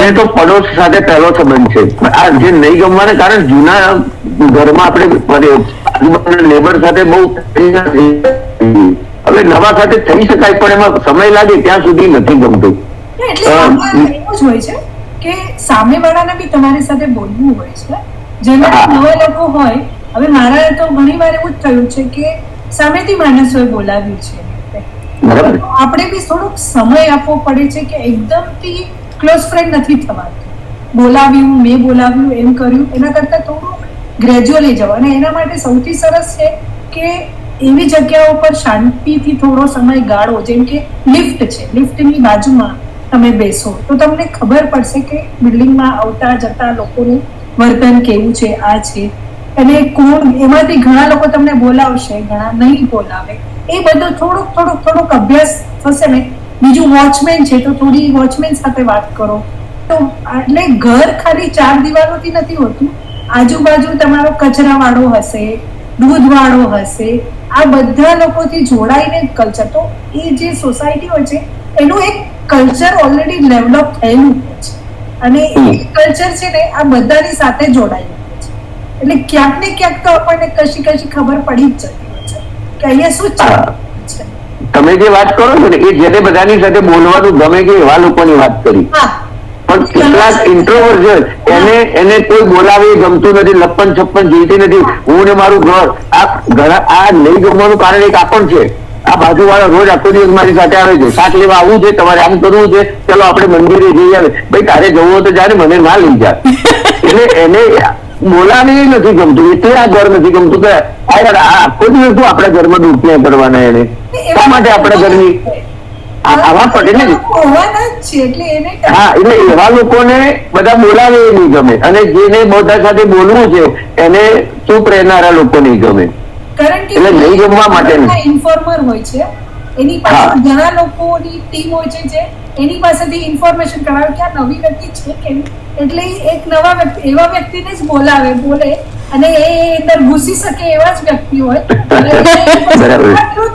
મને તો પડોશ સાથે પહેલો સંબંધ છે. આ જે નહીં ગમવાને કારણે જૂના ઘરમાં આપણે નેબર સાથે બહુ હવે નવા સાથે થઈ શકાય, પણ એમાં સમય લાગે ત્યાં સુધી નથી ગમતું. એટલે એવું જ હોય છે કે સામેવાળાને બી તમારી સાથે બોલવું હોય છે. જેમાં નવા લોકો હોય, હવે મારા તો ઘણી વાર એવું જ થયું છે કે સામેથી માણસોએ બોલાવ્યું છે, આપણે બી થોડોક સમય આપવો પડે છે કે એકદમથી ક્લોઝ ફ્રેન્ડ નથી થવાતું. બોલાવ્યું, મેં બોલાવ્યું, એમ કર્યું, એના કરતા થોડું ગ્રેજ્યુઅલી જવા. અને એના માટે સૌથી સરસ છે કે એવી જગ્યાઓ પર શાંતિથી થોડો સમય ગાળો. જેમ કે લિફ્ટ છે, લિફ્ટની બાજુમાં તમે બેસો તો તમને ખબર પડશે કે બિલ્ડિંગમાં આવતા જતા લોકોનું વર્તન કેવું છે, આ છે. અને કોણ એમાંથી ઘણા લોકો તમને બોલાવશે, ઘણા નહીં બોલાવે. એ બધો થોડોક અભ્યાસ થશે ને. બીજું વોચમેન છે તો થોડી વોચમેન સાથે વાત કરો. તો એટલે ઘર ખાલી 4 દિવાલોથી નથી હોતું. આજુબાજુ તમારો કચરા વાળો હશે, દૂધ વાળો હશે, આ બધા લોકોથી જોડાઈને કલ્ચર. તો એ જે સોસાયટી હોય છે એનું એક કલ્ચર ઓલરેડી ડેવલપ થયેલું હોય છે, અને એ કલ્ચર છે ને આ બધાની સાથે જોડાયેલું હોય છે. એટલે ક્યાંક ને ક્યાંક તો આપણને કશી ખબર પડી જ જતી હોય છે કે અહીંયા શું ચાલે છે. તમે જે વાત કરો છો ને એ જેને બધાની સાથે બોલવાનું ગમે કે એવા લોકોની વાત કરી, પણ કેટલાક ઇન્ટ્રોવર્ટ એને કોઈ બોલાવે ગમતું નથી, લપ્પન છપ્પન જીવતી નથી. હું ને મારું ઘર, આ નહીં ગમવાનું કારણ એક આ પણ છે. આ બાજુ વાળા રોજ આખો દિવસ મારી સાથે આવે છે, શાક લેવા આવવું છે, તમારે આમ કરવું છે, ચલો આપણે મંદિરે જઈ આવે. ભાઈ તારે જવું હોય તો જ્યારે મને ના લઈ જાય. એટલે એને બોલાવે નથી ગમતું, એટલે આ ઘર નથી ગમતું કે આખો દિવસ આપણા ઘરમાં ડૂબક્યા કરવાના. એને શા માટે આપણા ઘરની આવા પડે ને. હા, એટલે એવા લોકોને બધા બોલાવે એ નહીં ગમે, અને જેને બધા સાથે બોલવું છે એને ચૂપ રહેનારા લોકો નહીં ગમે. એટલે નહીં ગમવા માટે ઇન્ફોર્મર હોય છે, એની પાસે ઘણા લોકોની ટીમ હોય છે જે એની પાસેથી ઇન્ફોર્મેશન કરાવે કે આ નવી વ્યક્તિ છે કે. એટલે એક નવા વ્યક્તિ એવા વ્યક્તિને જ બોલે, અને એ અંદર ઘૂસી શકે એવા જ વ્યક્તિ હોય.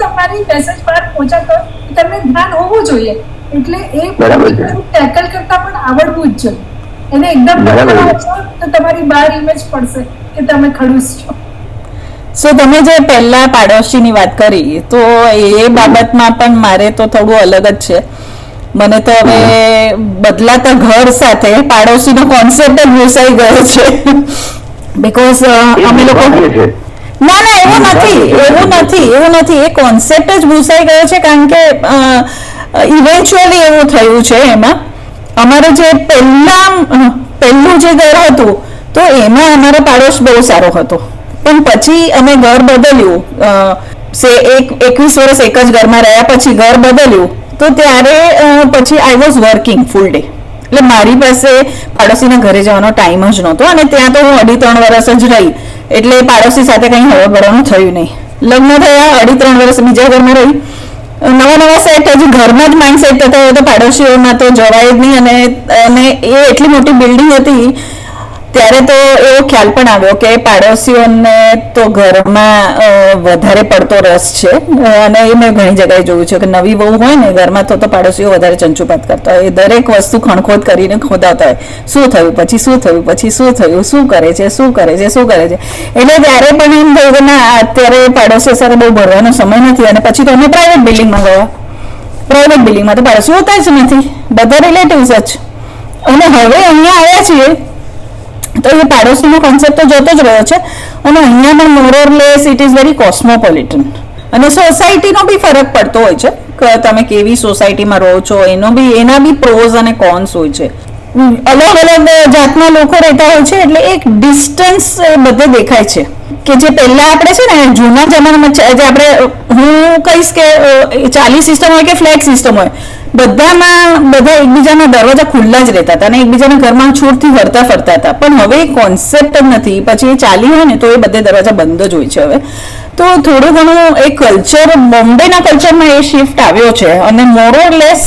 તમારી મેસેજ બહાર પહોંચાડતો તમને જ્ઞાન હોવું જોઈએ. એટલે એ ટેકલ કરતા પણ આવડવું જ જોઈએ. એને એકદમ તો તમારી બહાર ઇમેજ પડશે કે તમે ખડૂસ છો. સો તમે જે પહેલા પાડોશીની વાત કરી, તો એ બાબતમાં પણ મારે તો થોડું અલગ જ છે. મને તો હવે બદલાતા ઘર સાથે પાડોશીનો કોન્સેપ્ટ જ ભૂસાઈ ગયો છે. બીકોઝ અમે લોકો ના એવું નથી એ કોન્સેપ્ટ જ ભૂસાઈ ગયો છે. કારણ કે ઇવેન્ચ્યુઅલી એવું થયું છે. એમાં અમારે જે પહેલું જે ઘર હતું તો એમાં અમારો પાડોશ બહુ સારો હતો, પણ પછી અમે ઘર બદલ્યું. 21 વર્ષ એક જ ઘરમાં રહ્યા પછી ઘર બદલ્યું, તો ત્યારે પછી I was working full day. એટલે મારી પાસે પાડોશીના ઘરે જવાનો ટાઈમ જ નહોતો, અને ત્યાં તો હું 2.5-3 વર્ષ જ રહી, એટલે પાડોશી સાથે કંઈ હળવળવાનું થયું નહીં. લગ્ન થયા 2.5-3 વર્ષ બીજા ઘરમાં રહી, નવા સેટ, હજી ઘરમાં જ માઇન્ડ સેટ થતા હોય તો પાડોશીઓમાં તો જવાય જ નહીં. અને એ એટલી મોટી બિલ્ડિંગ હતી ત્યારે તો એવો ખ્યાલ પણ આવ્યો કે પાડોશીઓને તો ઘરમાં વધારે પડતો રસ છે. અને એ મેં ઘણી જગ્યાએ જોયું છે કે નવી વહુ હોય ને ઘરમાં તો પાડોશીઓ વધારે ચંચુપાત કરતા હોય. દરેક વસ્તુ ખણખોદ કરીને ખોદાવતા હોય, શું થયું પછી શું થયું પછી શું થયું, શું કરે છે. એટલે ત્યારે પણ એમ થયું કે ના, અત્યારે પાડોશીઓ સાથે બહુ ભરવાનો સમય નથી. અને પછી તો અમે પ્રાઇવેટ બિલ્ડિંગમાં ગયા. પ્રાઇવેટ બિલ્ડિંગમાં તો પાડોશીઓ હોતા જ નથી, બધા રિલેટિવ્સ જ. અને હવે અહીંયા આવ્યા છીએ તો એ પાડોશીનો કોન્સેપ્ટ તો જોતો જ રહ્યો છે. અને અહીંયા પણ મોરલેસ ઇટ ઇઝ વેરી કોસ્મોપોલિટન. અને સોસાયટીનો બી ફરક પડતો હોય છે કે તમે કેવી સોસાયટીમાં રહો છો, એના બી પ્રોઝ અને કોન્સ હોય છે. અલગ અલગ જાતના લોકો રહેતા હોય છે, એટલે એક ડિસ્ટન્સ બધે દેખાય છે. કે જે પહેલા આપણે છે ને જૂના જમાનામાં જે આપણે, હું કહીશ કે ચાલી સિસ્ટમ હોય કે ફ્લેટ સિસ્ટમ હોય, બધા એકબીજાના દરવાજા ખુલ્લા જ રહેતા હતા અને એકબીજાના ઘરમાં છૂટથી ફરતા હતા. પણ હવે એ કોન્સેપ્ટ જ નથી. પછી એ ચાલી હોય ને તો એ બધે દરવાજા બંધ જ હોય છે હવે. તો થોડું ઘણું એ કલ્ચર, બોમ્બેના કલ્ચરમાં એ શિફ્ટ આવ્યો છે. અને મોરલેસ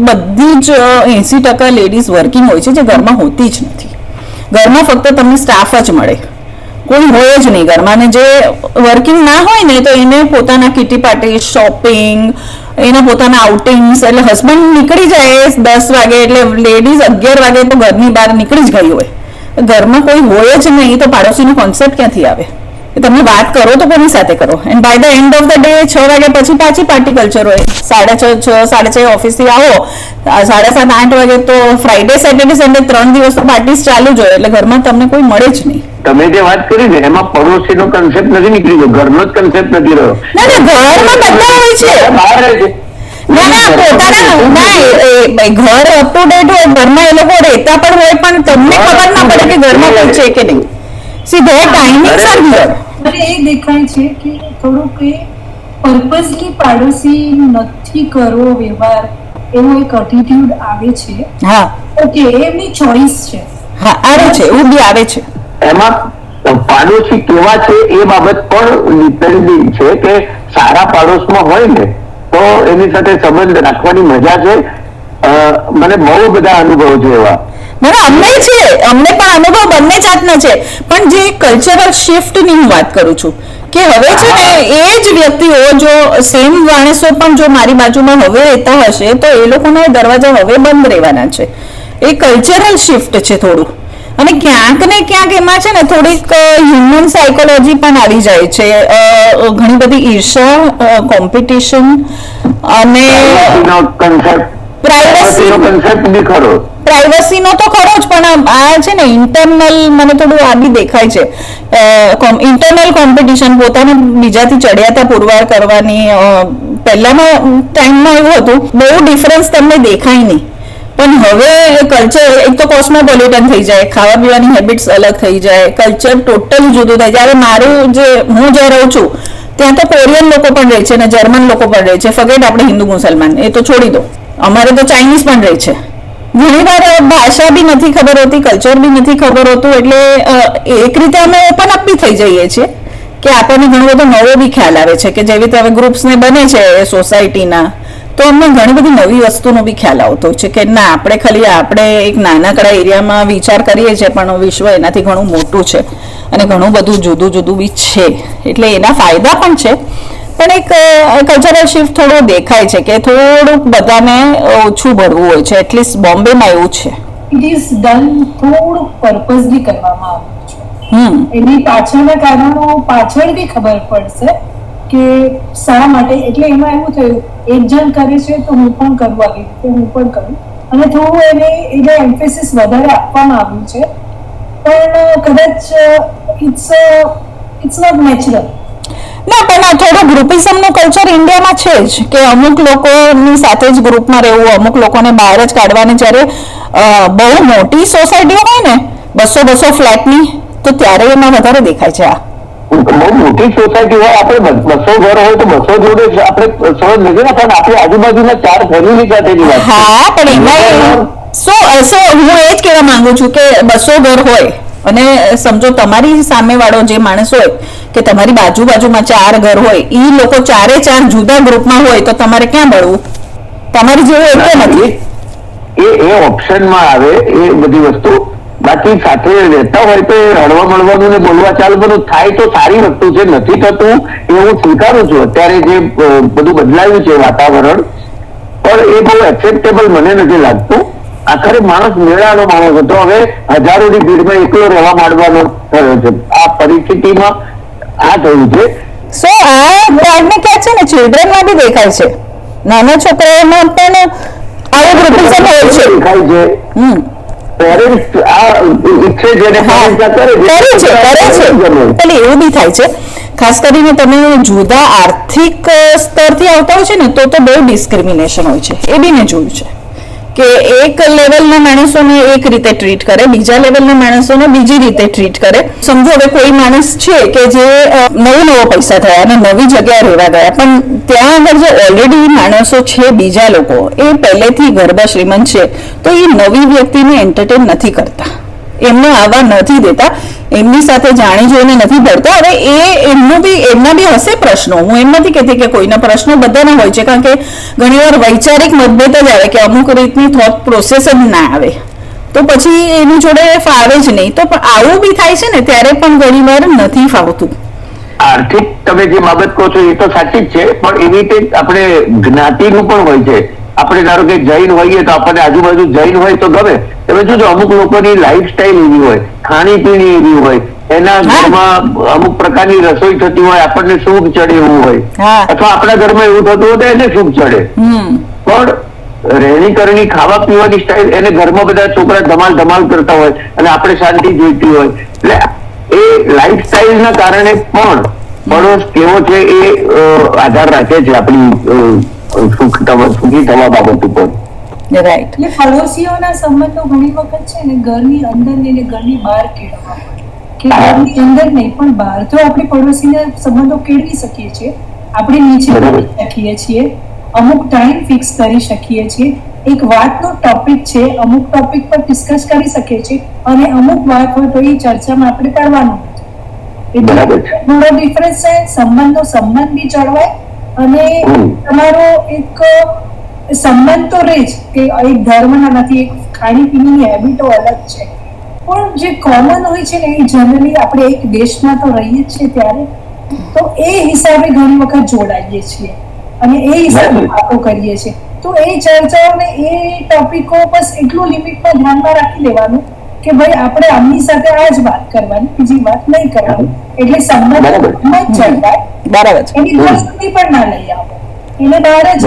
બધી જ 80% લેડીઝ વર્કિંગ હોય છે, જે ઘરમાં હોતી જ નથી. ઘરમાં ફક્ત તમને સ્ટાફ જ મળે, કોઈ હોય જ નહીં ઘરમાં. અને જે વર્કિંગ ના હોય ને તો એને પોતાના કિટી પાર્ટી, શોપિંગ, એના પોતાના આઉટિંગ્સ, એટલે હસબન્ડ નીકળી જાય 10 વાગે એટલે લેડીઝ 11 વાગે તો ઘરની બહાર નીકળી જ ગઈ હોય, ઘરમાં કોઈ હોય જ નહીં, તો પાડોશીનો કોન્સેપ્ટ ક્યાંથી આવે? તમે વાત કરો તો કોની સાથે કરો? And by the end of the day 6 વાગ્યા પછી પાછી પાર્ટી કલ્ચર હોય. 6:30 ઓફિસથી આવો, 7:30 8 વાગે તો ફ્રાઈડે સેટરડે સન્ડે 3 દિવસ તો પાર્ટીસ ચાલુ જ હોય, એટલે ઘરમાં તમને કોઈ મળે જ નહીં. તમે જે વાત કરી ને એમાં પડોશીનો કન્સેપ્ટ નથી નીકળી ગયો, ઘરનો જ કન્સેપ્ટ નથી રહ્યો. ના ઘરમાં બધા હોય છે, બહાર રહે છે. ઘર અપ ટુ ડેટ હોય, ઘરમાં એ લોકો રહેતા પણ હોય, પણ તમને ખબર ના પડે કે ઘરમાં કોઈ છે કે નહીં. See there timings R here. મને એ દેખાય છે કે થોડુંક એ પર્પઝલી પાડોશી નથી કરવો વ્યવહાર, એવો એક એટીટ્યુડ આવે છે. હા ઓકે, એમની ચોઇસ છે. હા આવે છે, એવું બી આવે છે. એમાં પાડોશી કેવા છે એ બાબત પણ ડિપેન્ડિંગ છે કે સારા પાડોશમાં હોય ને તો એની સાથે સંબંધ રાખવાની મજા છે. મને બહુ બધા અનુભવ છે એવા. અમને પણ અનુભવ બંને જાતના છે, પણ જે કલ્ચરલ શિફ્ટ ની હું વાત કરું છું કે હવે છે ને એ જ વ્યક્તિઓ જો સેમ માણસો પણ જો મારી બાજુમાં હવે રહેતા હશે તો એ લોકોના દરવાજા હવે બંધ રહેવાના છે. એ કલ્ચરલ શિફ્ટ છે થોડું, અને ક્યાંક ને ક્યાંક એમાં છે ને થોડીક હ્યુમન સાયકોલોજી પણ આવી જાય છે. ઘણી બધી ઈર્ષા, કોમ્પિટિશન અને પ્રાઇવસીનો તો ખરો જ, પણ આ છે ને ઇન્ટરનલ મને થોડું આ બી દેખાય છે. ઇન્ટરનલ કોમ્પિટિશન, પોતાને બીજાથી ચડિયાતા પુરવાર કરવાની. પહેલાના ટાઈમમાં એવું હતું, બહુ ડિફરન્સ તમને દેખાય નહીં, પણ હવે કલ્ચર એક તો કોસ્મોપોલિટન થઈ જાય, ખાવા પીવાની હેબિટ્સ અલગ થઈ જાય, કલ્ચર ટોટલી જુદું થાય. જ્યારે હું જ્યાં રહું છું ત્યાં તો કોરિયન લોકો પણ રહે છે અને જર્મન લોકો પણ રહે છે. ફગેટ આપણે હિન્દુ મુસલમાન એ તો છોડી દો, અમારે તો ચાઇનીઝ પણ રહે છે. ઘણી વાર ભાષા બી નથી ખબર હોતી, કલ્ચર બી નથી ખબર હોતું, એટલે એક રીતે અમે ઓપન અપ બી થઈ જઈએ છીએ કે આપણને ઘણો બધો નવો બી ખ્યાલ આવે છે કે જેવી રીતે હવે ગ્રુપ્સને બને છે સોસાયટીના, તો અમને ઘણી બધી નવી વસ્તુનો બી ખ્યાલ આવતો છે કે ના, આપણે એક નાનકડા એરિયામાં વિચાર કરીએ છીએ પણ વિશ્વ એનાથી ઘણું મોટું છે અને ઘણું બધું જુદું જુદું બી છે. એટલે એના ફાયદા પણ છે, પણ એક કલ્ચરલ શિફ્ટ થોડો દેખાય છે કે થોડુંક બધાને ઓછું ભરવું હોય છે. એટલીસ્ટ બોમ્બેમાં એવું છે. ઇટ ઇઝ ડન થોડુંક પર્પઝલી કરવામાં આવ્યું છે. એની પાછળના કારણો પાછળ બી ખબર પડશે કે શા માટે. એટલે એમાં એવું થયું, એક જણ કરે છે તો હું પણ કરું, આવી રીતે હું પણ કરું, અને થોડું એને એમ્ફેસિસ વધારે આપવામાં આવ્યું છે. પણ કદાચ ઇટ્સ નોટ નેચરલ. ના, પણ થોડું ગ્રુપિઝમનું કલ્ચર ઇન્ડિયામાં છે જ કે અમુક લોકોની સાથે જ ગ્રુપમાં રહેવું, અમુક લોકોને બહાર જ કાઢવાની. જ્યારે બહુ મોટી સોસાયટીઓ હોય ને 200 ફ્લેટની, તો ત્યારે એમાં વધારે દેખાય છે. બહુ મોટી સોસાયટી હોય, આપણે 200 ઘર હોય તો 200 જોડે આપણે સહજ નથી ને, પણ આપણી આજુબાજુના 4 ફેમિલી સાથેની વાત. હા, પણ એમાં હું એ જ કહેવા માંગુ છું કે 200 ઘર હોય અને સમજો તમારી સામે વાળો જે માણસ હોય કે તમારી બાજુમાં 4 ઘર હોય, એ લોકો 4 જુદા ગ્રુપમાં હોય તો તમારે ક્યાં બળવું? તમારી જેવું એટલે નથી. એ ઓપ્શનમાં આવે એ બધી વસ્તુ. બાકી સાથે રહેતા હોય તો હળવા મળવાનું ને બોલવા ચાલવાનું થાય તો સારી વસ્તુ છે. નથી થતું એ હું સ્વીકારું છું. અત્યારે જે બધું બદલાયું છે વાતાવરણ, પણ એ બહુ એક્સેપ્ટેબલ મને નથી લાગતું. આખરે માણસ મેળાનો માણસ હતો, હવે હજારોની ભીડમાં એકલો રહેવા માંડવાનો થયો છે. આ પરિસ્થિતિમાં આ થયું છે. સો આ બાળને ક્યાં છે ને ચિલ્ડ્રનમાં બી દેખાય છે, નાના છોકરાઓમાં પણ આવું ગ્રુપિઝમ હોય છે. દેખાય છે. પેરેન્ટ્સ આ ઈચ્છે છે ને કરે છે એટલે એવું બી થાય છે. ખાસ કરીને તમે જુદા આર્થિક સ્તરથી આવતા હોય છે ને તો બહુ ડિસ્ક્રિમિનેશન હોય છે. એ બી મેં જોયું છે કે એક લેવલના માણસોને એક રીતે ટ્રીટ કરે, બીજા લેવલના માણસોને બીજી રીતે ટ્રીટ કરે. સમજો હવે કોઈ માણસ છે કે જે નવો પૈસા થયા અને નવી જગ્યાએ રહેવા ગયા, પણ ત્યાં આગળ જે ઓલરેડી માણસો છે બીજા લોકો એ પહેલેથી ગરબા શ્રીમંત છે, તો એ નવી વ્યક્તિને એન્ટરટેન નથી કરતા, એમને આવવા નથી દેતા, એમની સાથે જાણી જોઈને નથી ભરતા. હવે એમના બી હશે પ્રશ્નો, હું એમ નથી કહેતી કે કોઈના પ્રશ્નો બધાના હોય છે, કારણ કે ઘણીવાર વૈચારિક મતભેદ જ આવે કે અમુક રીતની થોટ પ્રોસેસ જ ના આવે, તો પછી એની જોડે ફાવે જ નહીં. તો આવું બી થાય છે ને ત્યારે પણ ઘણીવાર નથી ફાવતું. આર્થિક તમે જે બાબત કહો છો એ તો સાચી જ છે, પણ એવી રીતે આપણે જ્ઞાતિનું પણ હોય છે. આપણે ધારો કે જૈન હોઈએ તો આપણને આજુબાજુ જૈન હોય તો ગમે. તમે જોજો અમુક લોકોની લાઈફ સ્ટાઈલ એવી હોય, ખાણીપીણી એવી હોય, એના ઘરમાં અમુક પ્રકારની રસોઈ થતી હોય, આપણને સૂગ ચડે એવું હોય, અથવા આપણા ઘરમાં એવું થતું હોય તો એને સૂગ ચડે. પણ રહેણી કરણી ખાવા પીવાની સ્ટાઈલ, એને ઘરમાં બધા છોકરા ધમાલ કરતા હોય અને આપણે શાંતિ જોઈતી હોય. એટલે એ લાઈફ સ્ટાઈલ ના કારણે પણ પડોશ કેવો છે એ આધાર રાખે છે આપણી સુખી થવા બાબત ઉપર. રાઈટ. એટલે પડોશીઓના સંબંધો ઘણી વખત છે ને ઘરની અંદર ને ઘરની બહાર કેળવવા પડે, કે ઘરની અંદર નહીં પણ બહાર તો આપણે પડોશીના સંબંધો કેળવી શકીએ છીએ. આપણે નીચે રાખીએ છીએ, અમુક ટાઈમ ફિક્સ કરી શકીએ છીએ, એક વાતનો ટોપિક છે, અમુક ટોપિક પર ડિસ્કસ કરી શકીએ છીએ, અને અમુક વાત હોય તો એ ચર્ચામાં આપણે કરવાનું નથી. ઘણો ડિફરન્સ છે. સંબંધ બી જળવાય અને તમારો એક સંબંધ તો રહે જ, કે એક ધર્મના નથી, એક ખાણીપીણીની હેબિટો અલગ છે, પણ જે કોમન હોય છે ને એ જનરલી આપણે એક દેશમાં તો રહીએ જ છીએ ત્યારે, તો એ હિસાબે ઘણી વખત જોડાઈએ છીએ અને એ હિસાબે વાતો કરીએ છીએ. તો એ ચર્ચાઓને એ ટોપિકો બસ એટલું લિમિટમાં ધ્યાનમાં રાખી લેવાનું કે ભાઈ આપણે આમની સાથે આ જ વાત કરવાની, બીજી વાત નહીં કરવાની. એટલે સંબંધ જળવાય. બરાબર. એની પરિસ્થિતિ પણ ના લઈ આવો, એને બહાર જ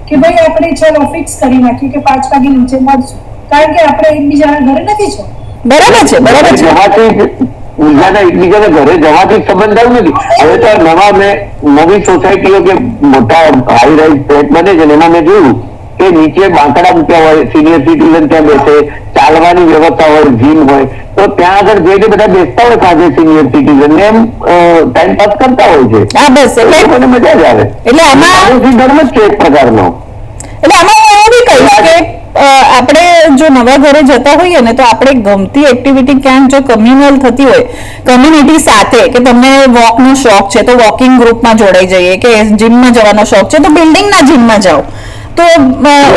કે ભાઈ આપણે ચાલો ફિક્સ કરી નાખીએ કે 5 વાગે નીચે મળશું, કારણ કે આપણે એકબીજાના ઘરે નથી છો. બરાબર છે. એકબીજાના ઘરે જવાથી સંબંધ આવ્યું નથી. હવે તો નવી સોસાયટીઓ કે મોટા હાઈ રાઈઝ ફ્લેટ બને છે, એમાં મેં જોયું કે નીચે બાંકડા મૂક્યા હોય, સિનિયર સિટીઝન ત્યાં બેસે, ચાલવાની વ્યવસ્થા હોય, જીમ હોય, તો ત્યાં આગળ જઈને બધા બેસતા હોય સાંજે સિનિયર સિટીઝન એમ ટાઈમ પાસ કરતા હોય છે. હા, બસ એટલે મને મજા જ આવે. એટલે આમાં ધર્મ જ છે એક પ્રકારનો. એટલે આમાં હું એવું બી કહીશ કે આપણે જો નવા ઘરે જતા હોઈએ ને તો આપણે ગમતી એક્ટિવિટી ક્યાંક જો કમ્યુનલ થતી હોય કમ્યુનિટી સાથે, કે તમને વોકનો શોખ છે તો વોકિંગ ગ્રુપમાં જોડાઈ જઈએ, કે જીમમાં જવાનો શોખ છે તો બિલ્ડિંગના જીમમાં જાઓ, તો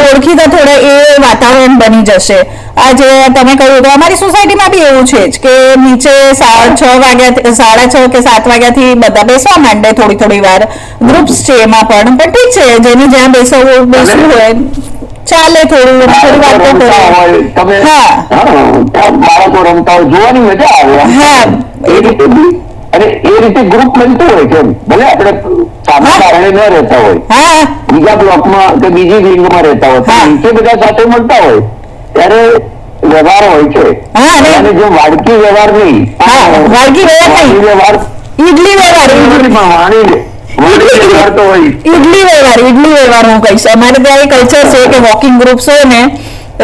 ઓળખીતા થોડા એ વાતાવરણ બની જશે. આજે તમે કહ્યું તો અમારી સોસાયટીમાં બી એવું છે જ કે નીચે 6:30 કે 7 વાગ્યાથી બધા બેસવા માંડે, થોડી વાર ગ્રુપ્સ છે એમાં પણ ઠીક છે, જેને જ્યાં બેસવું હોય ચાલે, થોડી વાતો કરે. બાળકો રમતા હોય જોવાની મજા આવે. હા, એ રીતે અને એ રીતે ગ્રુપ બનતું હોય છે, ભલે આપણે સામા કારણે ન રહેતા હોય, બીજા બ્લોકમાં કે બીજી વિંગમાં રહેતા હોય, નીચે બધા સાથે મળતા હોય ત્યારે વ્યવહાર હોય છે. અને જો વાડકી વ્યવહાર નહીં, ઈડલી વ્યવહાર હું કહીશ. અમારે ત્યાં એ કલ્ચર છે કે વોકિંગ ગ્રુપ્સ હોય ને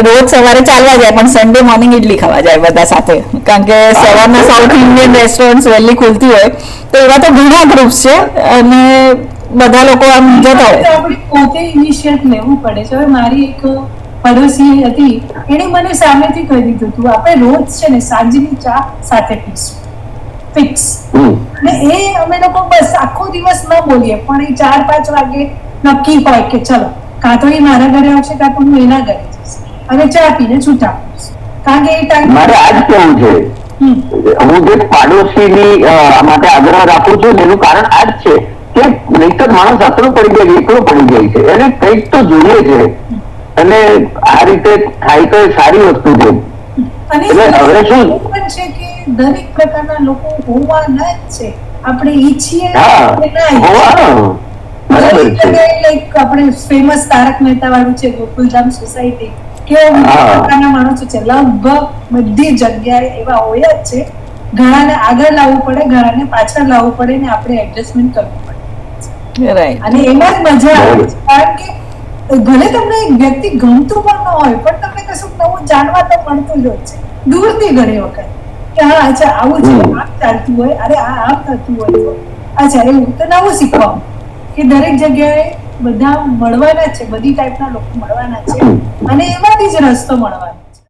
રોજ સવારે ચાલવા જાય, પણ સન્ડે મોર્નિંગ ઇડલી ખાવા જાય બધા સાથે, કારણ કે સવારના સાઉથ ઇન્ડિયન રેસ્ટોરન્ટ વહેલી ખુલતી હોય, તો એવા તો ઘણા ગ્રુપ્સ છે અને બધા લોકો આમ જતા હોય. આપણે પોતે ઇનિશિયેટ લેવું પડે છે. હવે મારી એક પડોશી હતી, એને મને સામેથી કહી દીધું હતું આપણે રોજ છે ને સાંજની ચા સાથે પીશું, ફિક્સ. અને એ અમે લોકો બસ આખો દિવસ ન બોલીએ, પણ એ 4-5 વાગે નક્કી હોય કે ચલો કાં તો એ મારા ઘરે આવશે કાં તો હું એના ઘરે જઈશ અને ચા પીને છૂટા પડીશ, કારણ કે એ ટાઈમ મારે આ જ કેવું છે. હું જે પાડોશીની માટે આગ્રહ રાખું છું એનું કારણ આ જ છે કે નહીતર માણસ આકડો પડી જાય, એકલો પડી જાય છે, એને કંઈક તો જોઈએ છે, અને આ રીતે થાય તો સારી વસ્તુ છે. અને હવે શું છે કે દરેક પ્રકારના લોકો હોવાના જ છે, આપણે ઈચ્છીએ આપણે ફેમસ તારક મહેતા વાળું છે ગોકુલધામ સોસાયટી, કેવા પ્રકારના માણસો છે, લગભગ બધી જગ્યાએ એવા હોય જ છે. ઘણાને આગળ લાવવું પડે, ઘણાને પાછળ લાવવું પડે ને આપણે એડજસ્ટમેન્ટ કરવું પડે, અને એમાં જ મજા આવે છે. કારણ કે ભલે તમને એક વ્યક્તિ ગમતું પણ ન હોય, પણ તમને કશું નવું જાણવા તો મળતું જ હોય છે દૂરથી ઘણી વખત, કે હા અચ્છા આવું છે, આમ ચાલતું હોય, અરે આમ થતું હોય, અચ્છા એવું તો નવું શીખવા, કે દરેક જગ્યાએ બધા મળવાના છે, બધી ટાઈપના લોકો મળવાના છે, અને એમાંથી જ રસ્તો મળવાનો.